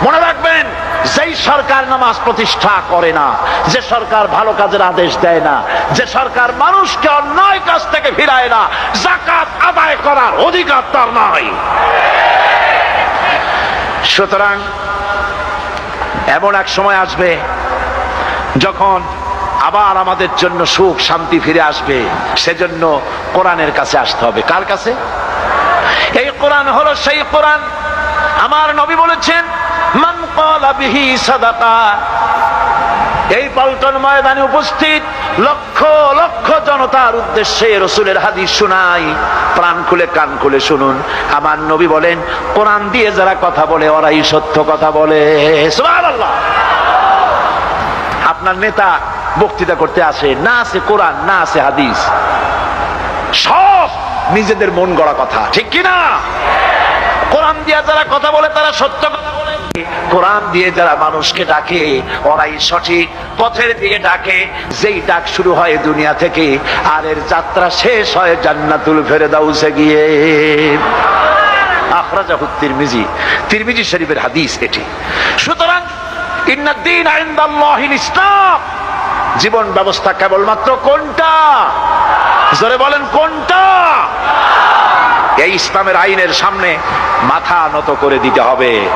মনে রাখবেন, যেই সরকার নামাজ প্রতিষ্ঠা করে না, যে সরকার ভালো কাজের আদেশ দেয় না, যে সরকার মানুষকে অন্যায় কাজ থেকে ফিরায় না, যাকাত আদায় করার অধিকার তার নাই। সুতরাং এমন এক সময় আসবে যখন আবার আমাদের জন্য সুখ শান্তি ফিরে আসবে। সেজন্য কোরআনের কাছে আসতে হবে। কার কাছে? এই কোরআন হলো সেই কোরআন। আমার নবী বলেছেন, মান ক্বালা বিহি সাদাকা। এই পল্টন ময়দানে উপস্থিত লক্ষ লক্ষ জনতার উদ্দেশ্যে রাসূলের হাদিস শোনাই, প্রাণ খুলে কান খুলে শুনুন। আমার নবী বলেন, কোরআন দিয়ে যারা কথা বলে ওরাই সত্য কথা বলে। সুবহানাল্লাহ। আপনার নেতা বক্তৃতা করতে আসে, না আছে কোরআন, না আছে হাদিস, সব নিজেদের মন গড়া কথা, ঠিক কিনা? কোরআন দিয়ে যারা কথা বলে তারা সত্য কথা বলে, কোরআন দিয়ে যারা মানুষকে ডাকে ওরাই সঠিক পথের দিকে ডাকে। যেই ডাক শুরু হয় দুনিয়া থেকে, আর এর যাত্রা শেষ হয় জান্নাতুল ফেরদাউসে গিয়ে। আখরাজাহু তিরমিজি, তিরমিজি শরীফের হাদিস এটি। সুতরাং ইন্নাদ-দীন ইনদাল্লাহিল ইসলাম। জীবন ব্যবস্থা কেবলমাত্র কোনটা? জোরে বলেন, কোনটা? এই ইসলামের আইনের সামনে মাথা নত করে দিতে হবে।